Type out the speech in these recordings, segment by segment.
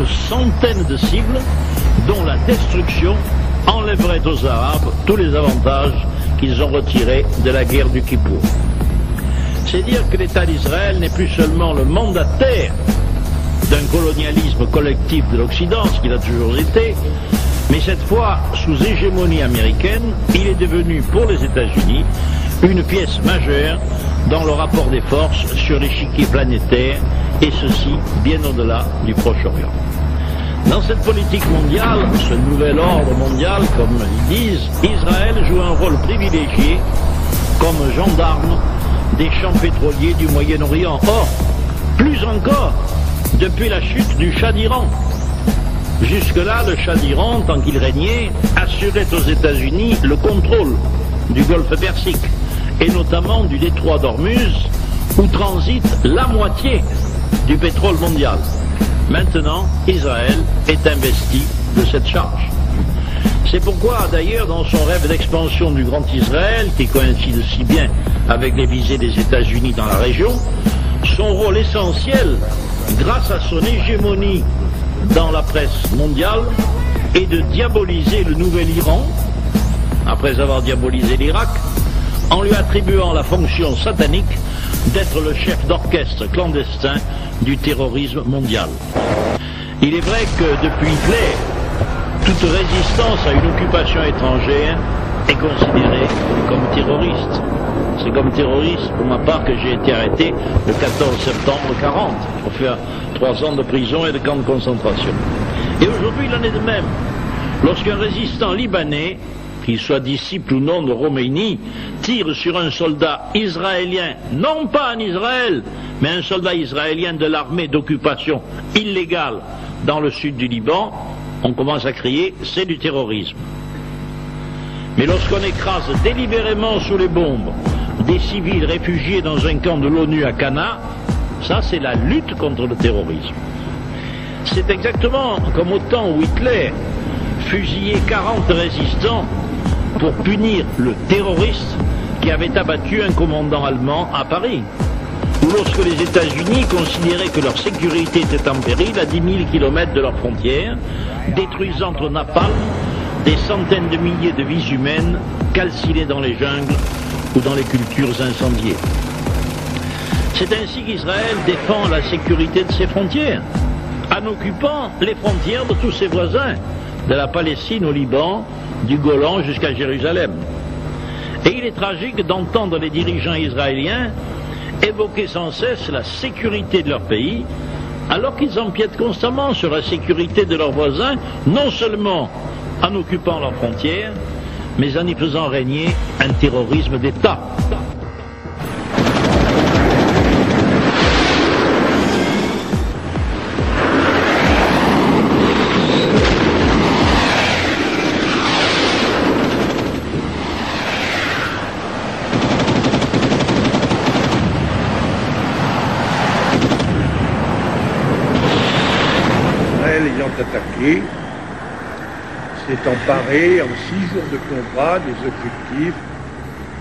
une centaine de cibles, dont la destruction enlèverait aux Arabes tous les avantages qu'ils ont retirés de la guerre du Kippour. C'est dire que l'État d'Israël n'est plus seulement le mandataire d'un colonialisme collectif de l'Occident, ce qu'il a toujours été, mais cette fois, sous hégémonie américaine, il est devenu pour les États-Unis une pièce majeure dans le rapport des forces sur l'échiquier planétaire, et ceci bien au-delà du Proche-Orient. Dans cette politique mondiale, ce nouvel ordre mondial, comme ils disent, Israël joue un rôle privilégié comme gendarme des champs pétroliers du Moyen-Orient. Or, plus encore, depuis la chute du Shah d'Iran. Jusque-là, le Shah d'Iran, tant qu'il régnait, assurait aux États-Unis le contrôle du golfe Persique, et notamment du détroit d'Ormuz, où transite la moitié du pétrole mondial. Maintenant, Israël est investi de cette charge. C'est pourquoi, d'ailleurs, dans son rêve d'expansion du Grand Israël, qui coïncide si bien avec les visées des États-Unis dans la région, son rôle essentiel, grâce à son hégémonie dans la presse mondiale, est de diaboliser le nouvel Iran, après avoir diabolisé l'Irak, en lui attribuant la fonction satanique d'être le chef d'orchestre clandestin du terrorisme mondial. Il est vrai que depuis Hitler, toute résistance à une occupation étrangère est considérée comme terroriste. C'est comme terroriste, pour ma part, que j'ai été arrêté le 14 septembre 1940 pour faire 3 ans de prison et de camp de concentration. Et aujourd'hui, il en est de même. Lorsqu'un résistant libanais, qu'il soit disciple ou non de Khomeini, tire sur un soldat israélien, non pas en Israël, mais un soldat israélien de l'armée d'occupation illégale dans le sud du Liban, on commence à crier « c'est du terrorisme ». Mais lorsqu'on écrase délibérément sous les bombes des civils réfugiés dans un camp de l'ONU à Cana, ça c'est la lutte contre le terrorisme. C'est exactement comme au temps où Hitler fusillait 40 résistants pour punir le terroriste qui avait abattu un commandant allemand à Paris, ou lorsque les États-Unis considéraient que leur sécurité était en péril à 10 000 kilomètres de leurs frontières, détruisant au napalm des centaines de milliers de vies humaines calcinées dans les jungles ou dans les cultures incendiées. C'est ainsi qu'Israël défend la sécurité de ses frontières, en occupant les frontières de tous ses voisins, de la Palestine au Liban, du Golan jusqu'à Jérusalem. Et il est tragique d'entendre les dirigeants israéliens évoquer sans cesse la sécurité de leur pays, alors qu'ils empiètent constamment sur la sécurité de leurs voisins, non seulement en occupant leurs frontières, mais en y faisant régner un terrorisme d'État. Ayant attaqué, s'est emparé en 6 jours de combat des objectifs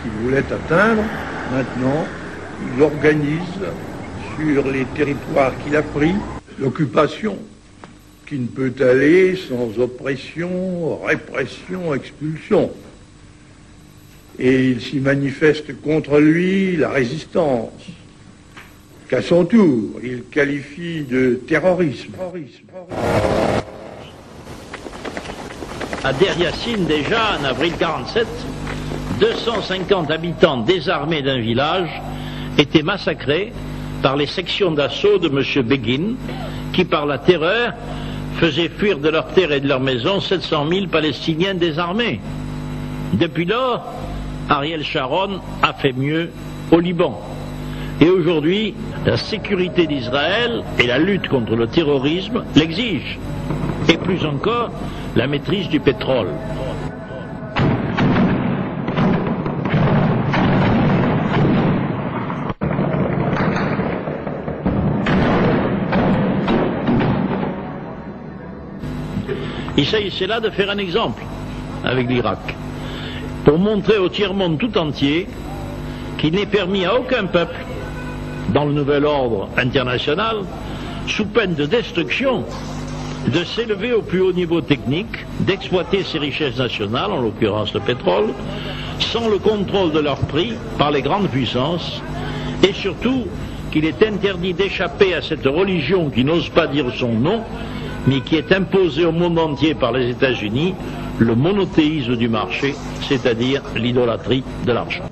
qu'il voulait atteindre. Maintenant, il organise sur les territoires qu'il a pris l'occupation qui ne peut aller sans oppression, répression, expulsion. Et il s'y manifeste contre lui la résistance, qu'à son tour, il qualifie de terrorisme. À Der Yassin, déjà, en avril 1947, 250 habitants désarmés d'un village étaient massacrés par les sections d'assaut de M. Begin, qui, par la terreur, faisaient fuir de leurs terres et de leurs maisons 700 000 Palestiniens désarmés. Depuis lors, Ariel Sharon a fait mieux au Liban. Et aujourd'hui, la sécurité d'Israël et la lutte contre le terrorisme l'exigent. Et plus encore, la maîtrise du pétrole. Il s'agissait là de faire un exemple avec l'Irak, pour montrer au tiers-monde tout entier qu'il n'est permis à aucun peuple, dans le nouvel ordre international, sous peine de destruction, de s'élever au plus haut niveau technique, d'exploiter ses richesses nationales, en l'occurrence le pétrole, sans le contrôle de leur prix par les grandes puissances, et surtout qu'il est interdit d'échapper à cette religion qui n'ose pas dire son nom, mais qui est imposée au monde entier par les États-Unis, le monothéisme du marché, c'est-à-dire l'idolâtrie de l'argent.